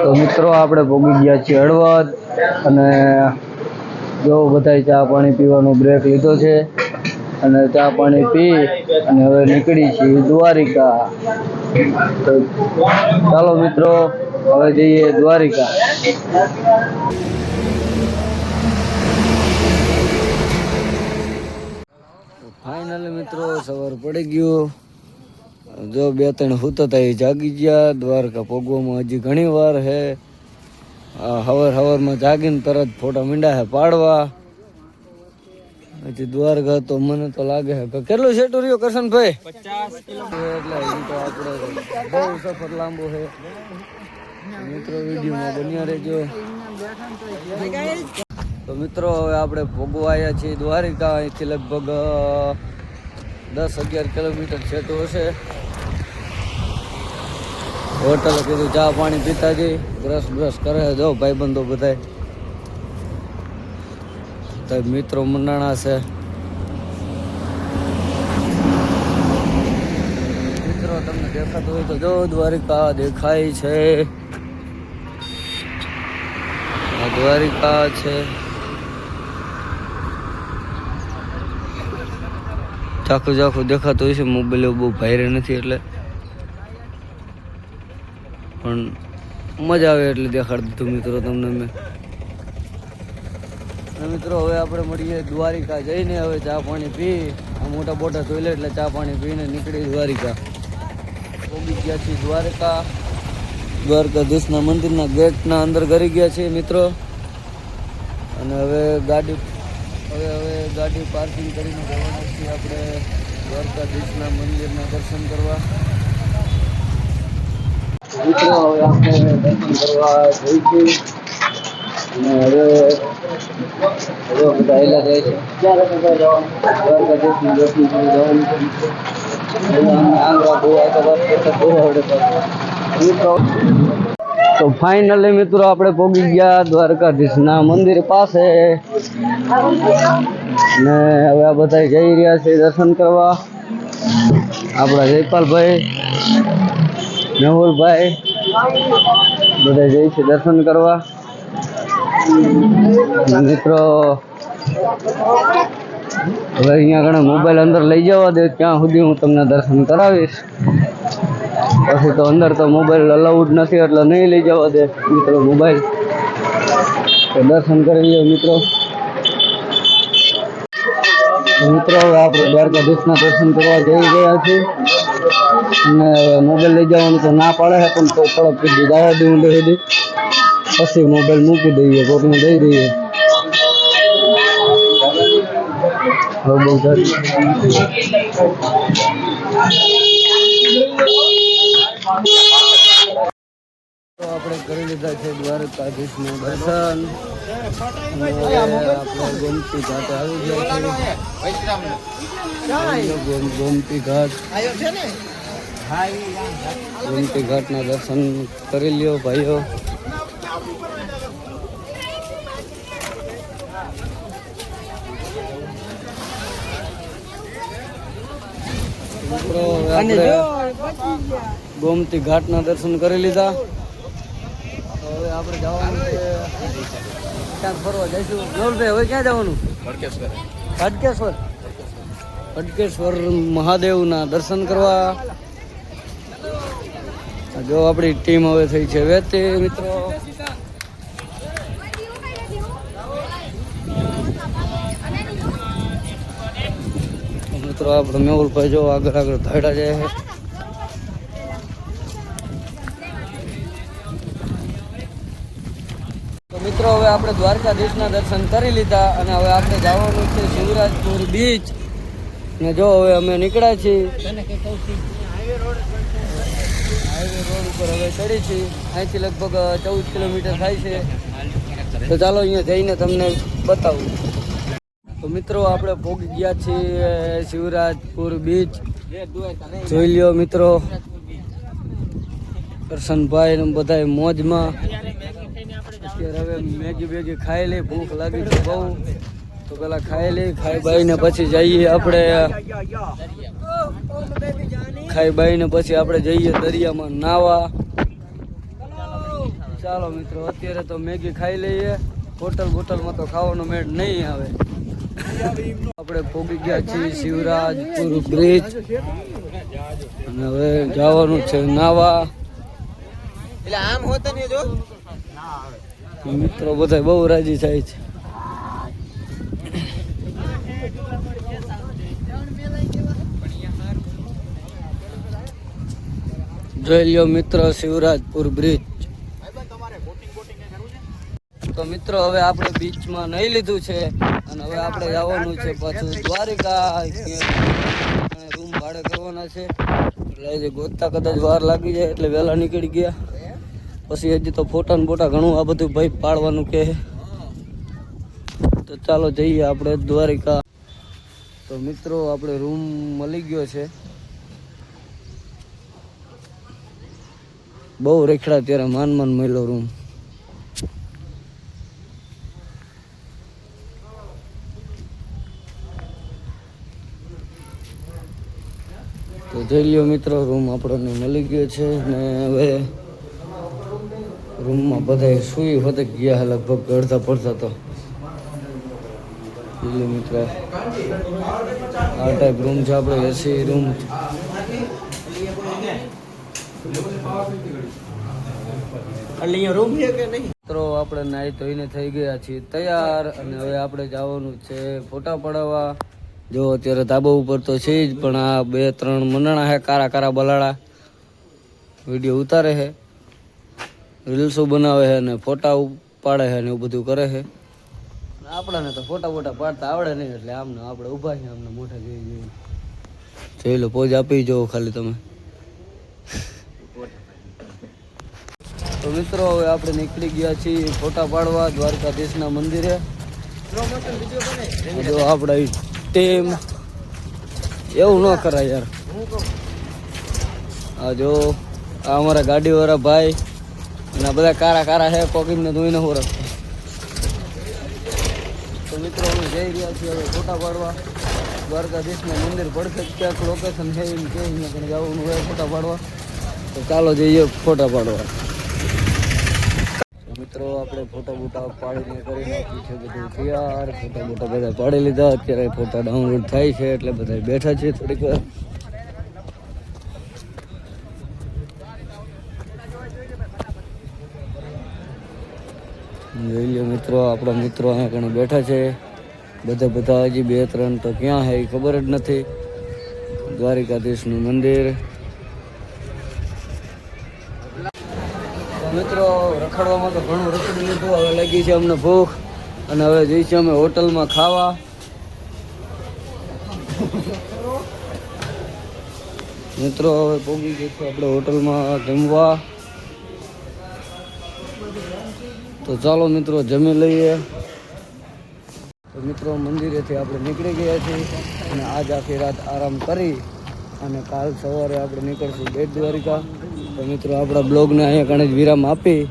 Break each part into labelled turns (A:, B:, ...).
A: તો મિત્રો આપણે પહોંચી ગયા છીએ હળવદ અને જો બધાય ચા પાણી પીવાનો બ્રેક લીધો છે અને ચા પાણી પી અને હવે નીકળી છીએ દ્વારિકા. તો ચાલો મિત્રો હવે જઈએ દ્વારિકા. ફાઇનલી મિત્રો સવાર પડી ગયું. જો 2-3 હુતા જાગી ગયા. દ્વારકા પગવામાં હજી ઘણી વાર હે. હવારમાં જાગીને તરત ફોટા મીંડા હે પાડવા. હજી દ્વારકા તો મને તો લાગે છે કેટલું સેટું રહ્યો કરશનભાઈ 50 કિલોમીટર એટલે હજી તો આપણે બહુ સફર લાંબો છે. મિત્રો વિડીયોમાં બન્યા રહેજો. તો મિત્રો હવે આપણે ભોગવા આવ્યા છીએ દ્વારિકા. અહીંથી લગભગ 10-11 કિલોમીટર સેટું હશે. હોટલ કીધું ચા પાણી પીતા જઈ બ્રશ કરે જો ભાઈબંધો બધા તો મિત્રો મંડાણા છે. મિત્રો તમને દેખાતું હોય તો જો દ્વારિકા દેખાય છે. દ્વારિકા છે. ઝાખું દેખાતું હોય છે. મોબાઈલ બહુ ભારે નથી એટલે પણ મજા આવે એટલે દેખાડી દીધું મિત્રો તમને મેં. મિત્રો હવે આપણે મળીએ દ્વારિકા જઈને. હવે ચા પાણી પી આ મોટા ટોયલેટ એટલે ચા પાણી પીને નીકળી દ્વારિકા. પહોંચી ગયા છીએ દ્વારકા. દ્વારકાધીશના મંદિરના ગેટના અંદર કરી ગયા છીએ મિત્રો. અને હવે ગાડી પાર્કિંગ કરીને જવાના છીએ આપણે દ્વારકાધીશના મંદિરના દર્શન કરવા. મિત્રો હવે આપણે દર્શન કરવા જઈશું અને હવે બધા હેલા જાય છે. ક્યારે બધા જવાનું દ્વારકાધીશનું દર્શન કરવા જવાનું છે. તો ફાઇનલી મિત્રો આપણે પહોંચી ગયા દ્વારકાધીશના મંદિર પાસે ને હવે આ બધા જઈ રહ્યા છે દર્શન કરવા. આપણા જયપાલભાઈ, મેહુલભાઈ બધા જઈ છે દર્શન કરવા. મિત્રો હવે અહીંયા ઘણા મોબાઈલ અંદર લઈ જવા દે ત્યાં સુધી હું તમને દર્શન કરાવીશ. પછી તો અંદર તો મોબાઈલ અલાઉડ નથી એટલે નહીં લઈ જવા દે મિત્રો મોબાઈલ. તો દર્શન કરી લો મિત્રો. મિત્રો હવે આપણે દ્વારકાધીશના દર્શન કરવા જઈ ગયા છીએ અને મોબાઈલ લઈ જવાનું તો ના પાડે છે પણ તો થોડોક કીધું જવા દઉં ઊંડે પછી મોબાઈલ મૂકી દઈએ કોકને દઈ દઈએ. હવે બહુ આપણે કરી લીધા છે દ્વારકાધીશનું દર્શન. આપણે ગોમતી ઘાટ આવી ગયા છે. ગોમતી ઘાટના દર્શન કરી લ્યો ભાઈઓ. ગોમતી ઘાટના દર્શન કરી લીધા. હવે આપણે જવાનું છે ક્યાંક ફરવા જઈશું. જોલભાઈ હવે ક્યાં જવાનું? ખડકેશ્વર મહાદેવના દર્શન કરવા. જો આપણી ટીમ હવે થઈ છે વેતી મિત્રો. આપણે મેહુલભાઈ જો આગળ ધાડા જાય છે. તો મિત્રો હવે આપણે દ્વારકાધીશના દર્શન કરી લીધા અને હવે આપણે જવાનું છે શિવરાજપુર બીચ. ને જો હવે અમે નીકળ્યા છીએ હાઈવે રોડ ઉપર હવે ચડી છીએ. અહીંથી લગભગ 14 કિલોમીટર થાય છે. તો ચાલો અહીંયા જઈને તમને બતાવું. તો મિત્રો આપણે પહોંચી ગયા છીએ શિવરાજપુર બીચ. જોઈ લ્યો મિત્રો કરશનભાઈ ને બધા મોજમાં. અત્યારે હવે મેગી ખાઈ લઈ. ભૂખ લાગી છે બહુ તો પેલા ખાઈ લઈ. ખાઈ બાઈને પછી જઈએ આપણે જઈએ દરિયામાં નાવા. ચાલો મિત્રો અત્યારે તો મેગી ખાઈ લઈએ. હોટલમાં તો ખાવાનો મેળ નહીં આવે. આપણે પહોંચી ગયા છીએ શિવરાજપુર બ્રિજ અને હવે જવાનું છે નાવા.
B: એટલે આમ હોતા ને જો
A: મિત્રો બધા બહુ રાજી થાય છે. જોઈ લ્યો મિત્રો શિવરાજપુર બ્રિજ. તો મિત્રો હવે આપણે બીચમાં નહીં લીધું છે અને હવે આપણે જવાનું છે પાછું દ્વારિકા. રૂમ ભાડે કરવાના છે એટલે જે ગોતતા કદાચ વાર લાગી જાય એટલે વહેલા નીકળી ગયા. પછી હજી તો ફોટા ને બોટા ઘણું આ બધું ભાઈ પાડવાનું કહે. તો ચાલો જઈએ આપણે દ્વારિકા. તો મિત્રો આપણે રૂમ મળી ગયો છે. બહુ રેખડા ત્યારે માન મળ્યો રૂમ. તો જોઈ લ્યો મિત્રો રૂમ આપણને મળી ગયો છે ને હવે રૂમમાં બધા સુઈ હોતે ગયા લગભગ અડધા પડતા. તો મિત્ર આ ટાઈપ રૂમ છે આપણે એસી રૂમ. મિત્રો આપણે નાહી ધોઈને થઈ ગયા છીએ તૈયાર અને હવે આપણે જવાનું છે ફોટા પડાવવા. જો અત્યારે ધાબા ઉપર તો છે જ પણ આ 2-3 મંડણા હે કારા બલાડા વિડીયો ઉતારે છે, રીલ્સો બનાવે છે ને ફોટા પાડે છે ને એવું બધું કરે છે. આપણાને તો ફોટા પાડતા આવડે નહીં એટલે આમને આપણે ઊભા છીએ આમને મોઢા જોઈ લો. પોઝ આપી જુઓ ખાલી તમે. તો મિત્રો હવે આપણે નીકળી ગયા છીએ ફોટા પાડવા દ્વારકાધીશના મંદિરે. જો આપણા ટીમ એવું ન કરાય યાર. આ જો આ અમારા ગાડીવાળા ભાઈ અને આ બધા કારા હે કોકીને ધોઈને હું રખતો. તો મિત્રો અમે જઈ રહ્યા છીએ હવે ફોટા પાડવા દ્વારકાધીશનું મંદિર પડખે ક્યાંક લોકેશન છે એમ કે પણ જવાનું હોય ફોટા પાડવા. તો ચાલો જઈએ ફોટા પાડવા. મિત્રો આપણે ફોટા પાડીને કરી નાખ્યું છે બધું તૈયાર. ફોટા બધા પાડી લીધા. અત્યારે ફોટા ડાઉનલોડ થાય છે એટલે બધા બેઠા છે થોડીક વાર. જોઈ લો મિત્રો આપણા મિત્રો અહીંયા ઘણા બેઠા છે. બધા હજી 2-3 તો ક્યાં છે એ ખબર જ નથી. દ્વારિકાધીશનું મંદિર. મિત્રો રખડવામાં તો ઘણું રખડી લીધું. હવે લાગી છે અમને ભૂખ અને હવે જઈશું અમે હોટલમાં ખાવા. મિત્રો હવે પહોંચી ગઈ છે આપણે હોટલમાં જમવા. તો ચાલો મિત્રો જમી લઈએ. તો મિત્રો મંદિરેથી આપણે નીકળી ગયા છીએ અને આજ આખી રાત આરામ કરી અને કાલ સવારે આપણે નીકળશું બેટ દ્વારિકા. તો મિત્રો આપણા બ્લોગને અહીંયા કણે જ વિરામ આપી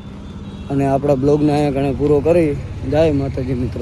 A: અને આપણા બ્લોગને અહીંયા કણે પૂરો કરી. જય માતાજી મિત્રો.